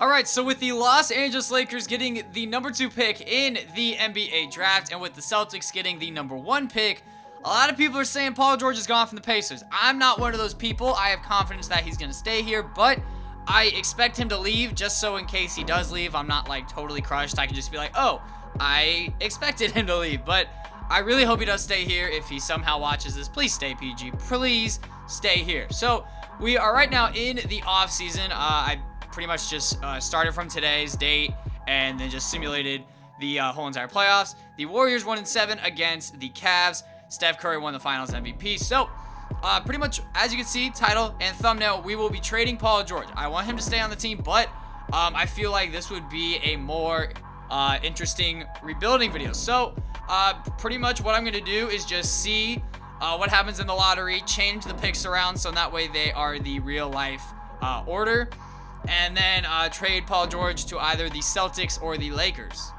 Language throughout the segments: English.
Alright, so with the Los Angeles Lakers getting the number 2 pick in the NBA draft, and with the Celtics getting the number 1 pick, a lot of people are saying Paul George is gone from the Pacers. I'm not one of those people. I have confidence that he's going to stay here, but I expect him to leave just so in case he does leave, I'm not like totally crushed. I can just be like, oh, I expected him to leave, but I really hope he does stay here. If he somehow watches this, please stay, PG. Please stay here. So we are right now in the off season. I pretty much just started from today's date and then just simulated the whole entire playoffs. The Warriors 1-7 against the Cavs. Steph Curry won the Finals MVP. So pretty much, as you can see, title and thumbnail, we will be trading Paul George. I want him to stay on the team, but I feel like this would be a more interesting rebuilding video. So pretty much what I'm going to do is just see what happens in the lottery, change the picks around so that way they are the real life order, and then trade Paul George to either the Celtics or the Lakers.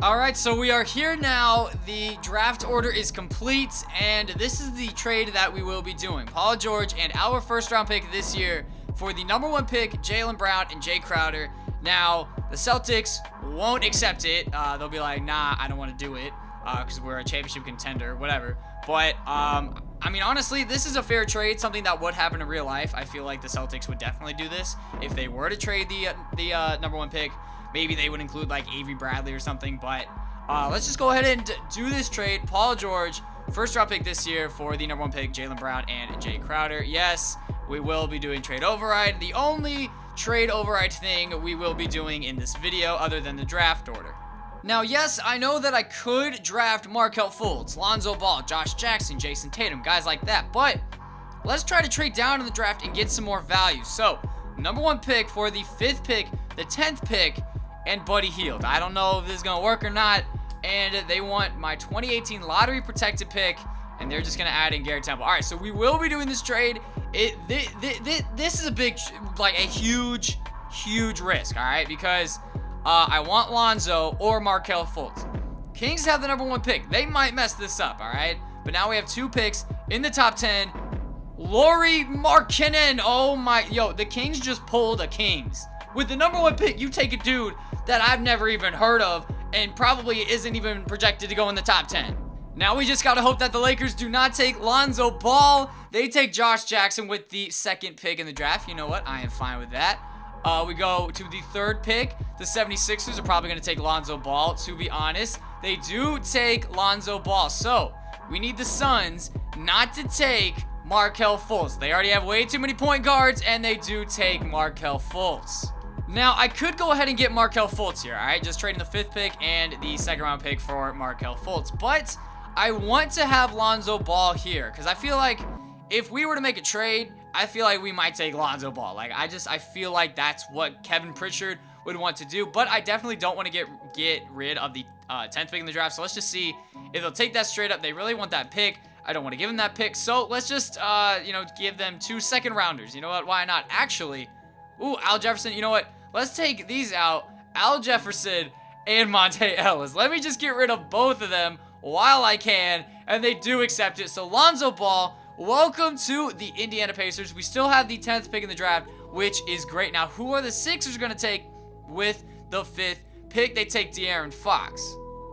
Alright, so we are here now. The draft order is complete, and this is the trade that we will be doing. Paul George and our first round pick this year for the number 1 pick, Jaylen Brown and Jay Crowder. Now, the Celtics won't accept it. They'll be like, nah, I don't want to do it because we're a championship contender, whatever. But, I mean, honestly, this is a fair trade, something that would happen in real life. I feel like the Celtics would definitely do this if they were to trade the number 1 pick. Maybe they would include like Avery Bradley or something, but let's just go ahead and do this trade. Paul George, first round pick this year for the number 1 pick, Jaylen Brown and Jay Crowder. Yes, we will be doing trade override. The only trade override thing we will be doing in this video other than the draft order. Now, yes, I know that I could draft Markelle Fultz, Lonzo Ball, Josh Jackson, Jason Tatum, guys like that, but let's try to trade down in the draft and get some more value. So, number 1 pick for the 5th pick, the 10th pick, and Buddy Hield. I don't know if this is going to work or not, and they want my 2018 lottery protected pick, and they're just going to add in Garrett Temple. All right, so we will be doing this trade. This is a big, like a huge risk, all right, because I want Lonzo or Markelle Fultz. Kings have the number 1 pick. They might mess this up, all right, but now we have 2 picks in the top 10. Lauri Markkanen. Oh my, yo, the Kings just pulled a Kings. With the number 1 pick, you take a dude that I've never even heard of and probably isn't even projected to go in the top 10. Now we just gotta hope that the Lakers do not take Lonzo Ball. They take Josh Jackson with the 2nd pick in the draft. You know what? I am fine with that. We go to the 3rd pick. The 76ers are probably gonna take Lonzo Ball, to be honest. They do take Lonzo Ball. So we need the Suns not to take Markelle Fultz. They already have way too many point guards, and they do take Markelle Fultz. Now, I could go ahead and get Markelle Fultz here, all right? Just trading the 5th pick and the 2nd round pick for Markelle Fultz. But I want to have Lonzo Ball here because I feel like if we were to make a trade, I feel like we might take Lonzo Ball. Like, I feel like that's what Kevin Pritchard would want to do. But I definitely don't want to get rid of the 10th pick in the draft. So let's just see if they'll take that straight up. They really want that pick. I don't want to give them that pick. So let's just, give them 2 second rounders. You know what? Why not? Actually, ooh, Al Jefferson. You know what? Let's take these out, Al Jefferson and Monte Ellis. Let me just get rid of both of them while I can, and they do accept it. So Lonzo Ball, welcome to the Indiana Pacers. We still have the 10th pick in the draft, which is great. Now, who are the Sixers going to take with the 5th pick? They take De'Aaron Fox.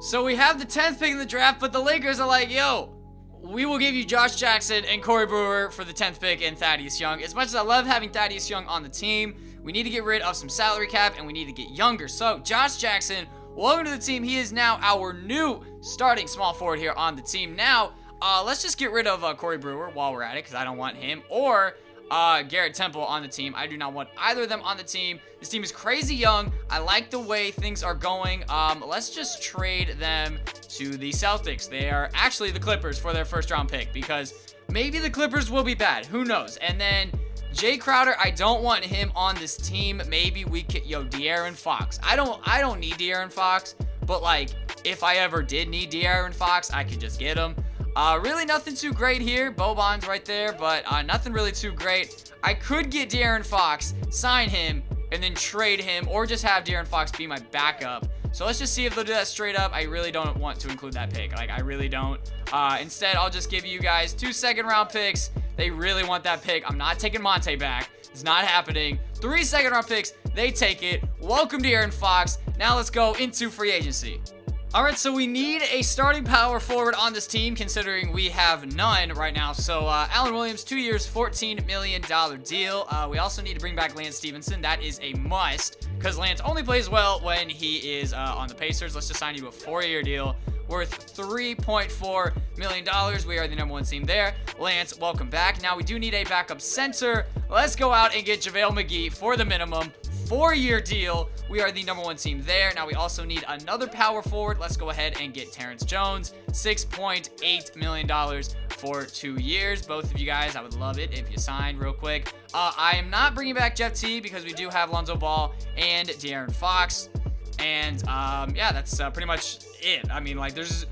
So we have the 10th pick in the draft, but the Lakers are like, yo, we will give you Josh Jackson and Corey Brewer for the 10th pick and Thaddeus Young. As much as I love having Thaddeus Young on the team, we need to get rid of some salary cap, and we need to get younger. So, Josh Jackson, welcome to the team. He is now our new starting small forward here on the team. Now, let's just get rid of Corey Brewer while we're at it, because I don't want him, or Garrett Temple on the team. I do not want either of them on the team. This team is crazy young. I like the way things are going. Let's just trade them to the Celtics. They are actually the Clippers for their 1st round pick, because maybe the Clippers will be bad. Who knows? And then Jay Crowder, I don't want him on this team. Maybe we could, De'Aaron Fox. I don't need De'Aaron Fox, but like, if I ever did need De'Aaron Fox, I could just get him. Really nothing too great here. Boban's right there, but nothing really too great. I could get De'Aaron Fox, sign him, and then trade him, or just have De'Aaron Fox be my backup. So let's just see if they'll do that straight up. I really don't want to include that pick. Like, I really don't. Instead, I'll just give you guys 2 second round picks. They really want that pick. I'm not taking Monte back. It's not happening. 3 second-round picks. They take it. Welcome to De'Aaron Fox. Now let's go into free agency. All right, so we need a starting power forward on this team, considering we have none right now. So Allen Williams, 2 years, $14 million deal. We also need to bring back Lance Stevenson. That is a must, because Lance only plays well when he is on the Pacers. Let's just sign you a 4-year deal worth $3.4 million. We are the number 1 team there. Lance, welcome back. Now we do need a backup center. Let's go out and get JaVale McGee for the minimum. 4-year deal. We are the number 1 team there. Now we also need another power forward. Let's go ahead and get Terrence Jones. $6.8 million for 2 years. Both of you guys, I would love it if you signed real quick. I am not bringing back Jeff Teague because we do have Lonzo Ball and De'Aaron Fox. And yeah, that's pretty much it. I mean, like, there's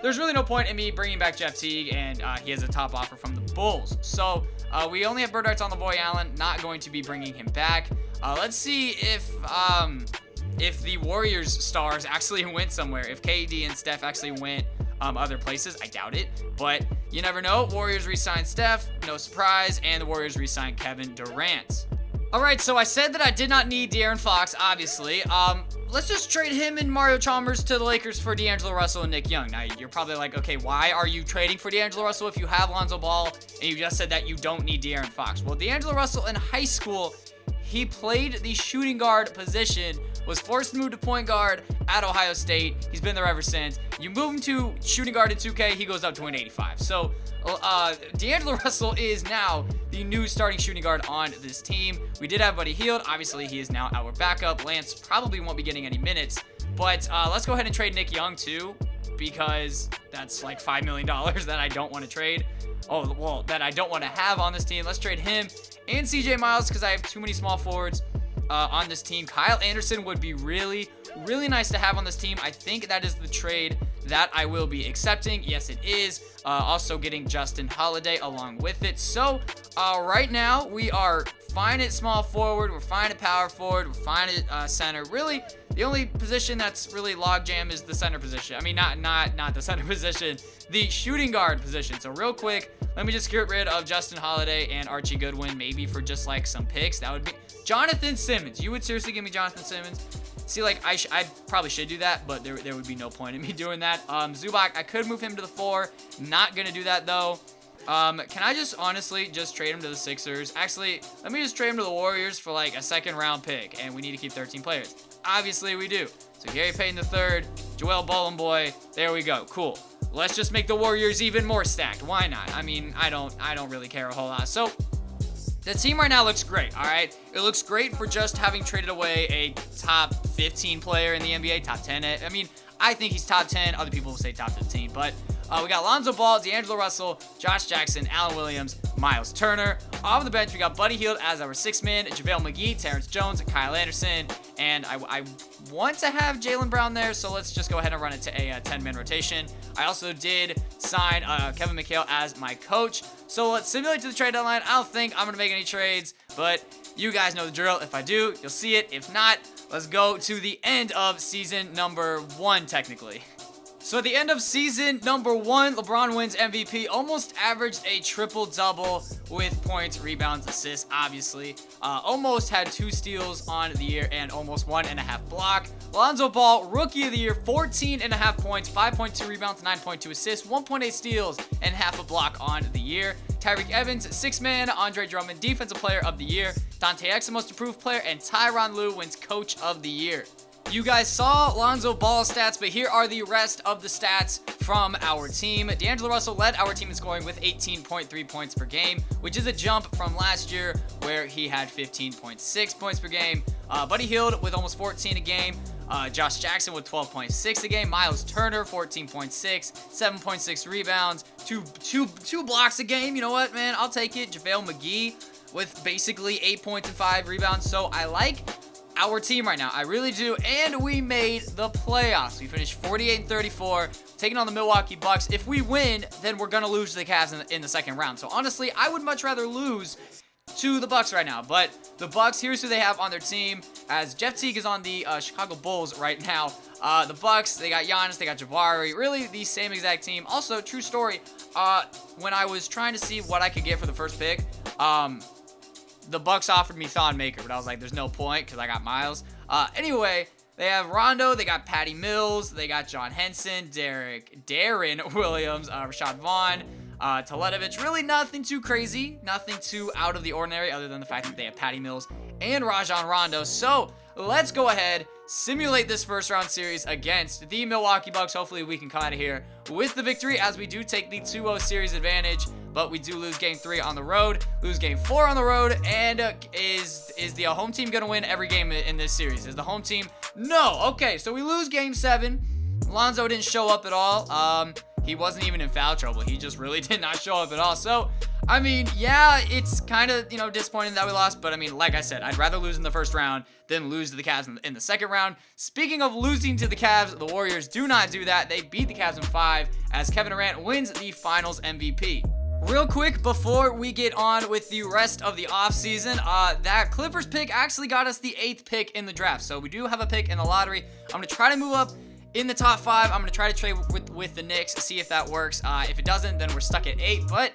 really no point in me bringing back Jeff Teague, and he has a top offer from the Bulls. So we only have bird rights on LaVoy Allen. Not going to be bringing him back. Let's see if the Warriors stars actually went somewhere. If KD and Steph actually went other places. I doubt it, but you never know. Warriors re-signed Steph, no surprise, and the Warriors re-signed Kevin Durant. All right, so I said that I did not need De'Aaron Fox, obviously. Let's just trade him and Mario Chalmers to the Lakers for D'Angelo Russell and Nick Young. Now, you're probably like, okay, why are you trading for D'Angelo Russell if you have Lonzo Ball and you just said that you don't need De'Aaron Fox? Well, D'Angelo Russell in high school, he played the shooting guard position, was forced to move to point guard at Ohio State. He's been there ever since. You move him to shooting guard in 2K, he goes up to an 85. So D'Angelo Russell is now the new starting shooting guard on this team. We did have Buddy Hield. Obviously, he is now our backup. Lance probably won't be getting any minutes. But let's go ahead and trade Nick Young too, because that's like $5 million that I don't want to trade. Oh, well, that I don't want to have on this team. Let's trade him and CJ Miles because I have too many small forwards on this team. Kyle Anderson would be really nice to have on this team. I think that is the trade that I will be accepting. Yes, it is. Also getting Justin Holiday along with it. So right now we are fine at small forward. We're fine at power forward. We're fine at center. Really, the only position that's really logjam is the center position. I mean, not the center position, the shooting guard position. So real quick, let me just get rid of Justin Holiday and Archie Goodwin, maybe for just like some picks. That would be Jonathan Simmons. You would seriously give me Jonathan Simmons? See, like, I probably should do that, but there would be no point in me doing that. Zubac, I could move him to the 4. Not gonna do that though. Can I just honestly just trade him to the Sixers? Actually, let me just trade him to the Warriors for like a 2nd round pick, and we need to keep 13 players. Obviously, we do. So Gary Payton III, Joel Bolomboy. There we go. Cool. Let's just make the Warriors even more stacked. Why not? I mean, I don't really care a whole lot. So the team right now looks great, all right? It looks great for just having traded away a top 15 player in the NBA, top 10. I mean, I think he's top 10. Other people will say top 15, but we got Lonzo Ball, D'Angelo Russell, Josh Jackson, Allen Williams, Miles Turner. Off the bench, we got Buddy Hield as our 6th man, JaVale McGee, Terrence Jones, Kyle Anderson, and I want to have Jaylen Brown there, so let's just go ahead and run it to a 10-man rotation. I also did sign Kevin McHale as my coach, so let's simulate to the trade deadline. I don't think I'm going to make any trades, but you guys know the drill. If I do, you'll see it. If not, let's go to the end of season number 1, technically. So at the end of season number 1, LeBron wins MVP, almost averaged a triple-double with points, rebounds, assists, obviously. Almost had 2 steals on the year and almost 1.5 block. Lonzo Ball, Rookie of the Year, 14.5 points, 5.2 rebounds, 9.2 assists, 1.8 steals, and half a block on the year. Tyreek Evans, 6th man, Andre Drummond, Defensive Player of the Year. Dante Exum, Most Improved Player, and Tyronn Lue wins Coach of the Year. You guys saw Lonzo Ball's stats, but here are the rest of the stats from our team. D'Angelo Russell led our team in scoring with 18.3 points per game, which is a jump from last year where he had 15.6 points per game. Buddy Hield with almost 14 a game. Josh Jackson with 12.6 a game. Miles Turner, 14.6, 7.6 rebounds, two blocks a game. You know what, man? I'll take it. JaVale McGee with basically 8 points and 5 rebounds. So I like our team right now. I really do. And we made the playoffs. We finished 48-34, taking on the Milwaukee Bucks. If we win, then we're going to lose to the Cavs in the 2nd round. So honestly, I would much rather lose to the Bucks right now. But the Bucks, here's who they have on their team, as Jeff Teague is on the Chicago Bulls right now. The Bucks, they got Giannis, they got Jabari, really the same exact team. Also, true story, when I was trying to see what I could get for the first pick, the Bucks offered me Thon Maker, but I was like, there's no point because I got Miles. Anyway, they have Rondo, they got Patty Mills, they got John Henson, Darren Williams, Rashad Vaughn, Teletovic. Really nothing too crazy, nothing too out of the ordinary other than the fact that they have Patty Mills and Rajon Rondo. So let's go ahead, simulate this first round series against the Milwaukee Bucks. Hopefully we can come out of here with the victory, as we do take the 2-0 series advantage, but we do lose game 3 on the road, lose game 4 on the road. And is the home team gonna win every game in this series? Is the home team? No. Okay, so we lose game 7. Lonzo didn't show up at all. He wasn't even in foul trouble. He just really did not show up at all. So I mean, yeah, it's kind of, disappointing that we lost, but I mean, like I said, I'd rather lose in the first round than lose to the Cavs in the second round. Speaking of losing to the Cavs, the Warriors do not do that. They beat the Cavs in 5 as Kevin Durant wins the Finals MVP. Real quick, before we get on with the rest of the offseason, that Clippers pick actually got us the 8th pick in the draft. So we do have a pick in the lottery. I'm going to try to move up in the top 5. I'm going to try to trade with the Knicks to see if that works. If it doesn't, then we're stuck at 8. But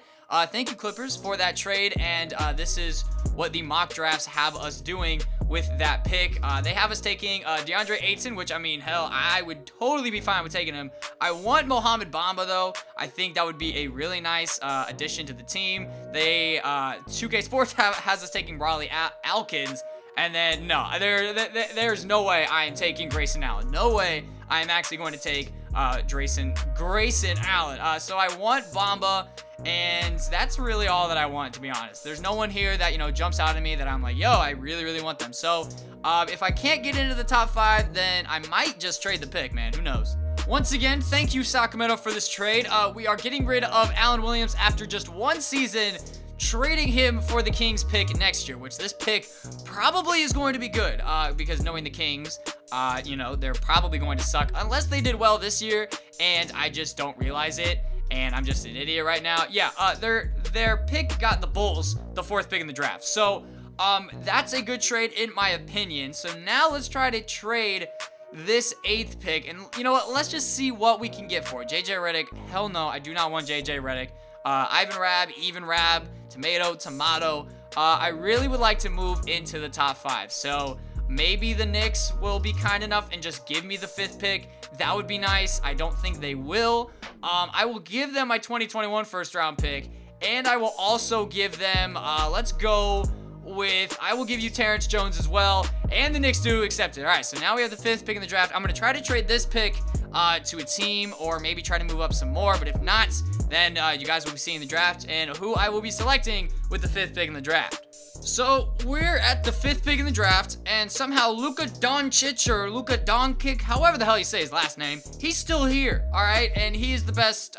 thank you, Clippers, for that trade, and this is what the mock drafts have us doing with that pick. They have us taking DeAndre Ayton, which, I mean, hell, I would totally be fine with taking him. I want Mohamed Bamba, though. I think that would be a really nice addition to the team. 2K Sports has us taking Raleigh Alkins, and then, no, there's no way I am taking Grayson Allen. No way I am actually going to take Grayson Allen. So I want Bamba, and that's really all that I want, to be honest. There's no one here that, jumps out at me that I'm like, yo, I really, really want them. So if I can't get into the top 5, then I might just trade the pick, man. Who knows? Once again, thank you, Sacramento, for this trade. We are getting rid of Allen Williams after just 1 season, trading him for the Kings pick next year, which this pick probably is going to be good, because knowing the Kings, they're probably going to suck unless they did well this year, and I just don't realize it, and I'm just an idiot right now. Yeah, their pick got the Bulls the 4th pick in the draft, so that's a good trade in my opinion. So now let's try to trade this 8th pick, and you know what, let's just see what we can get for it. JJ Redick, hell no, I do not want JJ Redick. Ivan Rabb, Even Rabb, Tomato. I really would like to move into the top 5. So maybe the Knicks will be kind enough and just give me the 5th pick. That would be nice. I don't think they will. I will give them my 2021 first round pick, and I will also give them, I will give you Terrence Jones as well, and the Knicks do accept it. All right, so now we have the 5th pick in the draft. I'm going to try to trade this pick to a team, or maybe try to move up some more, but if not, then you guys will be seeing the draft and who I will be selecting with the 5th pick in the draft. So we're at the 5th pick in the draft, and somehow Luka Doncic, or Luka Doncic, however the hell you say his last name, he's still here, all right? And he is the best,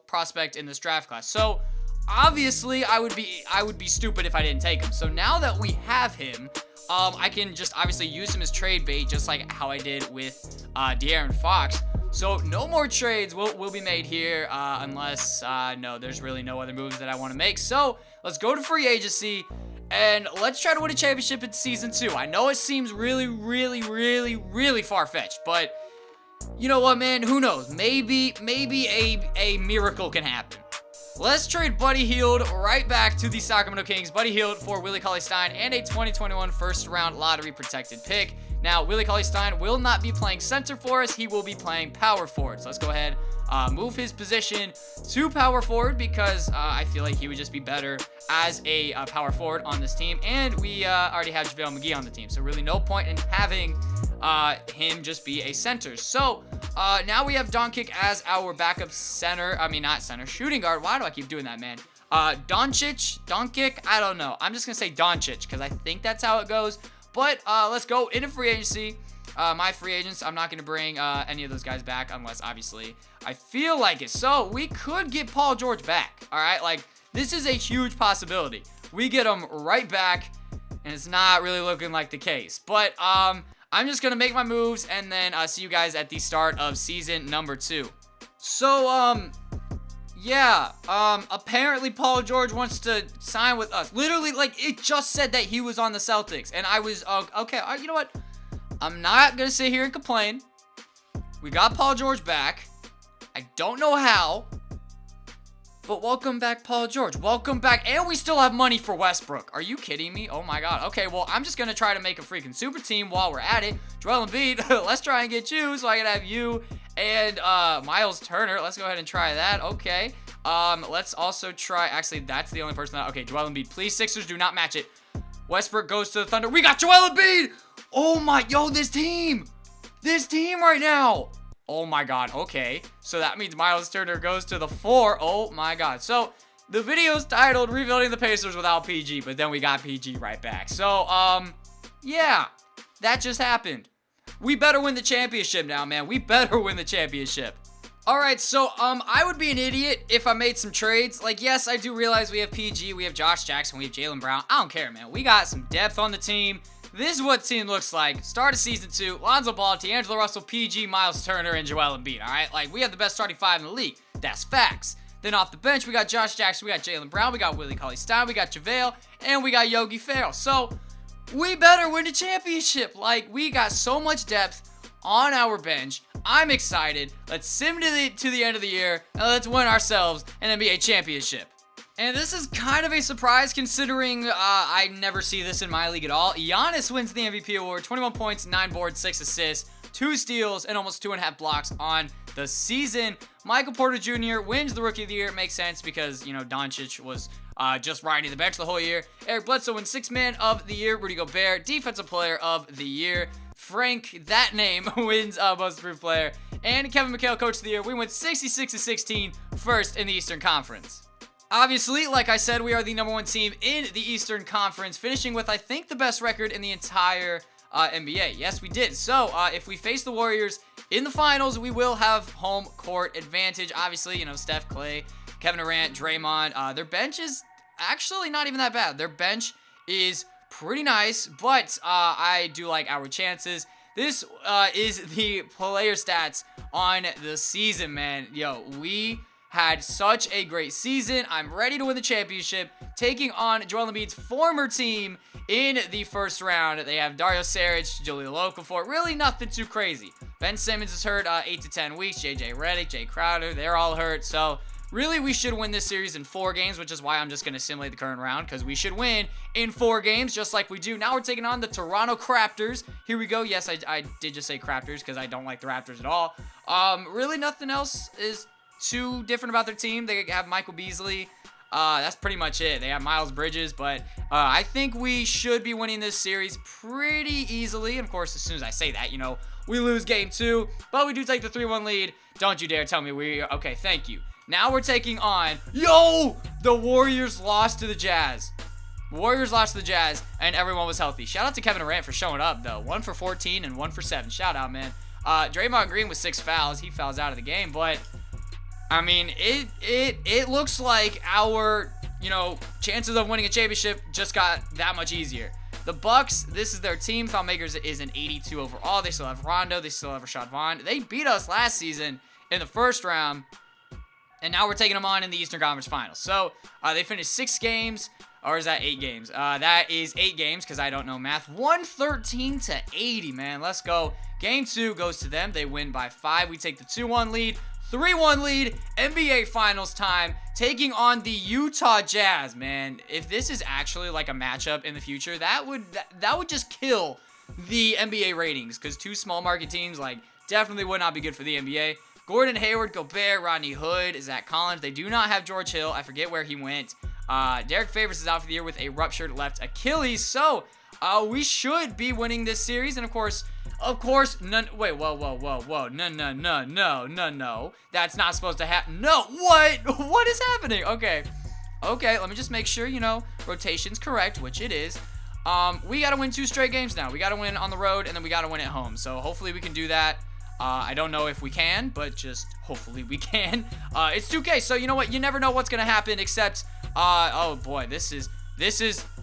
prospect in this draft class. So obviously, I would be stupid if I didn't take him. So now that we have him, I can just obviously use him as trade bait, just like how I did with De'Aaron Fox. So no more trades will be made here, unless, no, there's really no other moves that I want to make. So let's go to free agency, and let's try to win a championship in season 2. I know it seems really, really, really, really far-fetched, but you know what, man? Who knows? Maybe a miracle can happen. Let's trade Buddy Hield right back to the Sacramento Kings. Buddy Hield for Willie Cauley-Stein and a 2021 first-round lottery-protected pick. Now, Willie Cauley-Stein will not be playing center for us. He will be playing power forward. So let's go ahead, move his position to power forward, because I feel like he would just be better as a power forward on this team. And we already have JaVale McGee on the team, so really no point in having him just be a center. So now we have Doncic as our backup center. I mean, not center, shooting guard. Why do I keep doing that, man? Doncic, I don't know. I'm just going to say Doncic because I think that's how it goes. But let's go into free agency. My free agents, I'm not going to bring any of those guys back unless, obviously, I feel like it. So we could get Paul George back, all right? Like, this is a huge possibility. We get him right back, and it's not really looking like the case. But I'm just going to make my moves, and then see you guys at the start of season number 2. So, yeah, apparently Paul George wants to sign with us. Literally, like, it just said that he was on the Celtics, and I was, okay, you know what? I'm not going to sit here and complain. We got Paul George back. I don't know how, But welcome back, Paul George. Welcome back. And we still have money for Westbrook. Are you kidding me? Oh my god. Okay, well, I'm just going to try to make a freaking super team while we're at it. Joel Embiid, let's try and get you so I can have you and Miles Turner. Let's go ahead and try that. Okay. Let's also try. Actually, that's the only person that. Okay, Joel Embiid. Please, Sixers, do not match it. Westbrook goes to the Thunder. We got Joel Embiid. Oh my. Yo, this team right now. Oh my god, okay. So that means Miles Turner goes to the 4. Oh my god. So the video's titled Rebuilding the Pacers Without PG, but then we got PG right back. So, yeah, that just happened. We better win the championship now, man. We better win the championship. Alright, so, I would be an idiot if I made some trades. Like, yes, I do realize we have PG, we have Josh Jackson, we have Jaylen Brown. I don't care, man. We got some depth on the team. This is what the team looks like. Start of season 2, Lonzo Ball, D'Angelo Russell, PG, Miles Turner, and Joel Embiid, alright? Like, we have the best starting 5 in the league. That's facts. Then off the bench, we got Josh Jackson, we got Jaylen Brown, we got Willie Cauley-Stein, we got JaVale, and we got Yogi Ferrell. So, we better win the championship. Like, we got so much depth on our bench. I'm excited. Let's sim to the end of the year, and let's win ourselves an NBA championship. And this is kind of a surprise considering I never see this in my league at all. Giannis wins the MVP award, 21 points, 9 boards, 6 assists, 2 steals, and almost 2.5 blocks on the season. Michael Porter Jr. wins the Rookie of the Year. It makes sense because, you know, Doncic was just riding the bench the whole year. Eric Bledsoe wins 6th Man of the Year. Rudy Gobert, Defensive Player of the Year. Frank, that name, wins Most Improved Player. And Kevin McHale, Coach of the Year. We went 66-16, first in the Eastern Conference. Obviously, like I said, we are the #1 team in the Eastern Conference, finishing with, I think, the best record in the entire NBA. Yes, we did. So, if we face the Warriors in the finals, we will have home court advantage. Obviously, you know, Steph, Clay, Kevin Durant, Draymond. Their bench is actually not even that bad. Their bench is pretty nice, but I do like our chances. This is the player stats on the season, man. Yo, we had such a great season. I'm ready to win the championship, taking on Joel Embiid's former team in the first round. They have Dario Saric, Julio Okafor. Really nothing too crazy. Ben Simmons is hurt 8 to 10 weeks. JJ Redick, Jay Crowder, they're all hurt. So really, we should win this series in 4 games, which is why I'm just going to simulate the current round, because we should win in 4 games, just like we do. Now we're taking on the Toronto Raptors. Here we go. Yes, I did just say Raptors, because I don't like the Raptors at all. Really, nothing else is too different about their team. They have Michael Beasley. That's pretty much it. They have Miles Bridges, but I think we should be winning this series pretty easily. And of course, as soon as I say that, you know, we lose game 2, but we do take the 3-1 lead. Don't you dare tell me okay, thank you. Now we're taking on, the Warriors lost to the Jazz. Warriors lost to the Jazz, and everyone was healthy. Shout out to Kevin Durant for showing up, though. 1 for 14 and 1 for 7. Shout out, man. Draymond Green with 6 fouls. He fouls out of the game, but I mean, it looks like our, you know, chances of winning a championship just got that much easier. The Bucks, this is their team. Thonmakers is an 82 overall. They still have Rondo. They still have Rashad Vaughn. They beat us last season in the first round, and now we're taking them on in the Eastern Conference Finals. So they finished 6 games, or is that 8 games? That is 8 games because I don't know math. 113 to 80, man. Let's go. Game 2 goes to them. They win by 5. We take the 2-1 lead. 3-1 lead, NBA Finals time, taking on the Utah Jazz, man. If this is actually like a matchup in the future, that would just kill the NBA ratings, because 2 small market teams, like, definitely would not be good for the NBA. Gordon Hayward, Gobert, Rodney Hood, Zach Collins. They do not have George Hill. I forget where he went. Derek Favors is out for the year with a ruptured left Achilles. So, we should be winning this series. And, of course, none. Wait, whoa. No. That's not supposed to happen. No, what? What is happening? Okay, let me just make sure, you know, rotation's correct, which it is. We got to win 2 straight games now. We got to win on the road, and then we got to win at home. So, hopefully, we can do that. I don't know if we can, but just hopefully we can. It's 2K, so you know what? You never know what's going to happen, except, oh boy, this is,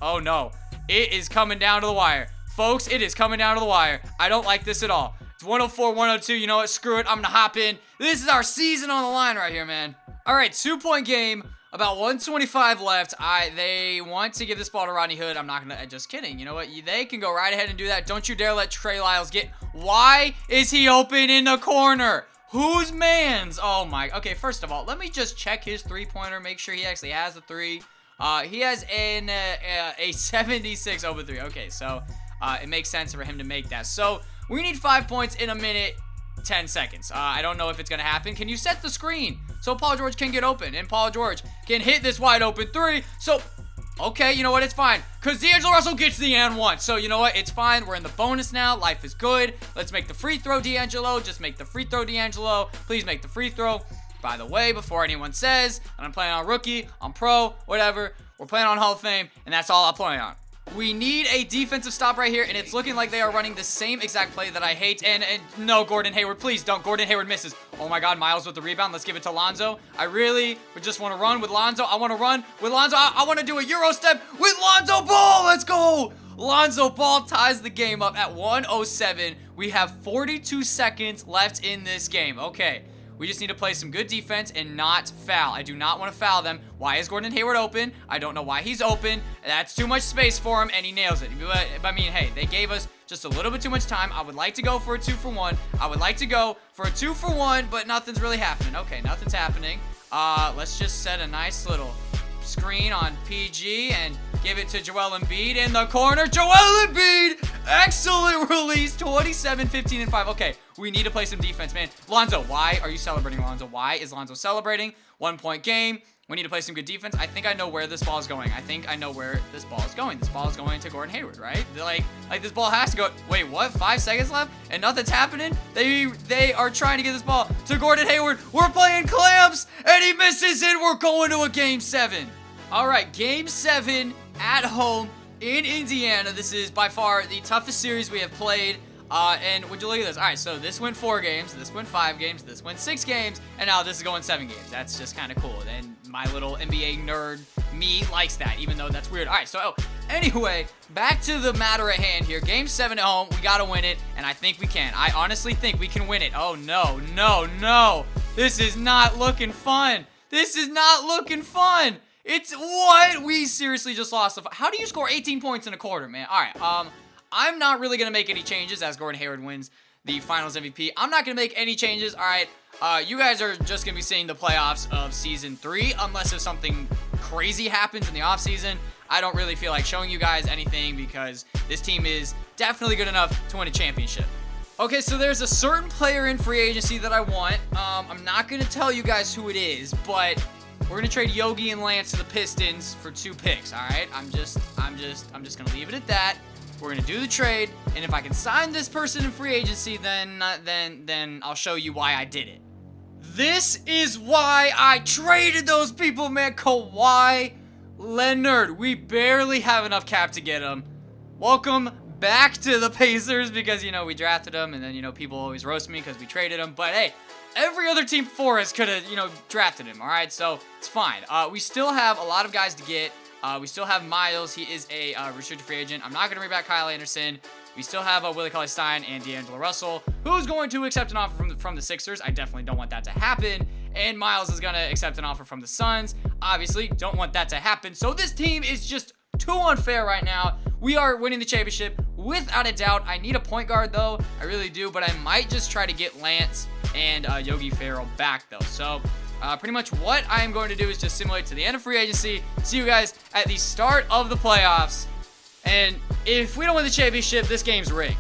oh no. It is coming down to the wire. Folks, it is coming down to the wire. I don't like this at all. It's 104, 102. You know what? Screw it. I'm going to hop in. This is our season on the line right here, man. All right, 2-point game. About 125 left. They want to give this ball to Rodney Hood. I'm not going to. Just kidding. You know what? They can go right ahead and do that. Don't you dare let Trey Lyles get. Why is he open in the corner? Whose man's? Oh my. Okay, first of all, let me just check his three-pointer, make sure he actually has a three. He has a 76 over three. Okay, so it makes sense for him to make that. So we need 5 points in a minute 10 seconds. I don't know if it's gonna happen. Can you set the screen so Paul George can get open and Paul George can hit this wide open three? So okay, you know what? It's fine. Because D'Angelo Russell gets the and one. So, you know what? It's fine. We're in the bonus now. Life is good. Let's make the free throw, D'Angelo. Just make the free throw, D'Angelo. Please make the free throw. By the way, before anyone says that I'm playing on rookie, on pro, whatever, we're playing on Hall of Fame, and that's all I'll play on. We need a defensive stop right here, and it's looking like they are running the same exact play that I hate. And no, Gordon Hayward, please don't. Gordon Hayward misses. Oh my God, Miles with the rebound. Let's give it to Lonzo. I really would just want to run with Lonzo. I want to run with Lonzo. I want to do a Euro step with Lonzo Ball. Let's go. Lonzo Ball ties the game up at 107. We have 42 seconds left in this game. Okay. We just need to play some good defense and not foul. I do not want to foul them. Why is Gordon Hayward open? I don't know why he's open. That's too much space for him, and he nails it. But I mean, hey, they gave us just a little bit too much time. I would like to go for a 2-for-1. I would like to go for a 2-for-1, but nothing's really happening. Okay, nothing's happening. Let's just set a nice little screen on PG and give it to Joel Embiid in the corner. Joel Embiid! Excellent release. 27, 15, and 5. Okay, we need to play some defense, man. Lonzo, why are you celebrating, Lonzo? Why is Lonzo celebrating? 1 point game. We need to play some good defense. I think I know where this ball is going. I think I know where this ball is going. This ball is going to Gordon Hayward, right? Like this ball has to go. Wait, what? 5 seconds left and nothing's happening? They are trying to get this ball to Gordon Hayward. We're playing clamps and he misses it. We're going to a game 7. All right, game 7 at home in Indiana. This is by far the toughest series we have played. And would you look at this? All right, so this went 4 games, this went 5 games, this went 6 games, and now this is going 7 games. That's just kind of cool. And my little NBA nerd me likes that, even though that's weird. All right, so anyway, back to the matter at hand here. Game 7 at home, we got to win it, and I think we can. I honestly think we can win it. Oh, no, no, no. This is not looking fun. This is not looking fun. It's what? We seriously just lost. How do you score 18 points in a quarter, man? All right, I'm not really going to make any changes as Gordon Hayward wins the Finals MVP. I'm not going to make any changes. All right, you guys are just going to be seeing the playoffs of Season 3 unless if something crazy happens in the offseason. I don't really feel like showing you guys anything because this team is definitely good enough to win a championship. Okay, so there's a certain player in free agency that I want. I'm not going to tell you guys who it is, but we're going to trade Yogi and Lance to the Pistons for 2 picks, all right? I'm just going to leave it at that. We're going to do the trade, and if I can sign this person in free agency, then I'll show you why I did it. This is why I traded those people, man. Kawhi Leonard. We barely have enough cap to get him. Welcome back to the Pacers because, you know, we drafted him, and then, you know, people always roast me because we traded him. But, hey, every other team before us could have, you know, drafted him, all right? So it's fine. We still have a lot of guys to get. We still have Miles. He is a restricted free agent. I'm not going to bring back Kyle Anderson. We still have Willie Cauley-Stein and D'Angelo Russell, who's going to accept an offer from the Sixers. I definitely don't want that to happen. And Miles is going to accept an offer from the Suns. Obviously, don't want that to happen. So this team is just too unfair right now. We are winning the championship without a doubt. I need a point guard, though. I really do. But I might just try to get Lance and Yogi Ferrell back, though. So pretty much what I am going to do is just simulate to the end of free agency. See you guys at the start of the playoffs. And if we don't win the championship, this game's rigged.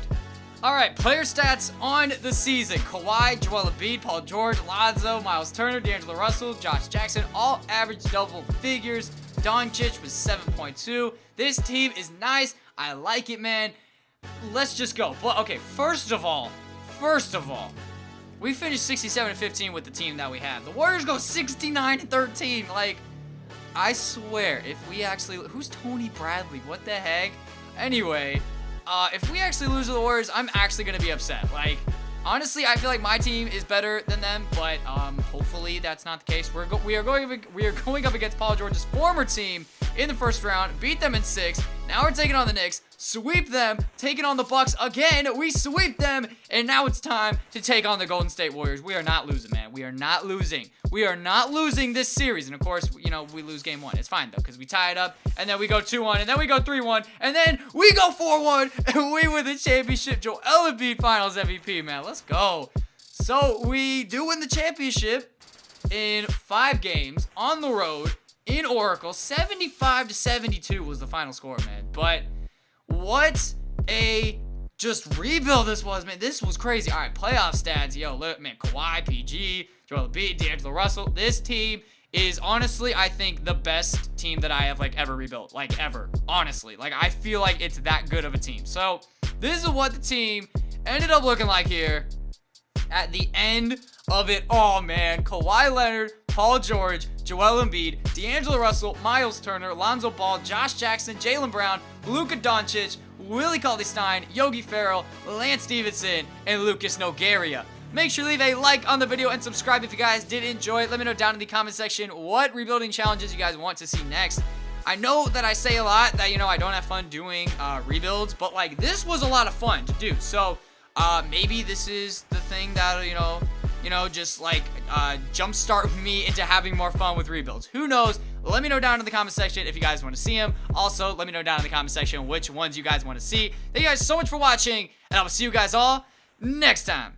All right, player stats on the season. Kawhi, Joel Embiid, Paul George, Lonzo, Miles Turner, D'Angelo Russell, Josh Jackson, all average double figures. Doncic was 7.2. This team is nice. I like it, man. Let's just go. But okay, first of all, we finished 67-15 with the team that we have. The Warriors go 69-13. Like, I swear, if we actually... Who's Tony Bradley? What the heck? Anyway, if we actually lose to the Warriors, I'm actually going to be upset. Like, honestly, I feel like my team is better than them, but hopefully that's not the case. We are going up against Paul George's former team in the first round, beat them in 6. Now we're taking on the Knicks, sweep them, taking on the Bucks again. We sweep them, and now it's time to take on the Golden State Warriors. We are not losing, man. We are not losing. We are not losing this series. And of course, you know, we lose game 1. It's fine though, because we tie it up, and then we go 2-1, and then we go 3-1, and then we go 4-1, and we win the championship. Joel Embiid Finals MVP, man. Let's go. So we do win the championship in 5 games on the road in Oracle. 75-72 was the final score, man. But what a just rebuild this was, man. This was crazy. All right, playoff stats. Yo, look, man, Kawhi, PG, Joel Embiid, D'Angelo Russell. This team is honestly, I think, the best team that I have, like, ever rebuilt. Like, ever. Honestly. Like, I feel like it's that good of a team. So, this is what the team ended up looking like here at the end of it all, man. Kawhi Leonard, Paul George, Joel Embiid, D'Angelo Russell, Miles Turner, Lonzo Ball, Josh Jackson, Jaylen Brown, Luka Doncic, Willie Cauley-Stein, Yogi Ferrell, Lance Stevenson, and Lucas Nogueira. Make sure to leave a like on the video and subscribe if you guys did enjoy it. Let me know down in the comment section what rebuilding challenges you guys want to see next. I know that I say a lot that, you know, I don't have fun doing rebuilds, but, like, this was a lot of fun to do. So, maybe this is the thing that, you know, just, like, jumpstart me into having more fun with rebuilds. Who knows? Let me know down in the comment section if you guys want to see them. Also, let me know down in the comment section which ones you guys want to see. Thank you guys so much for watching, and I will see you guys all next time.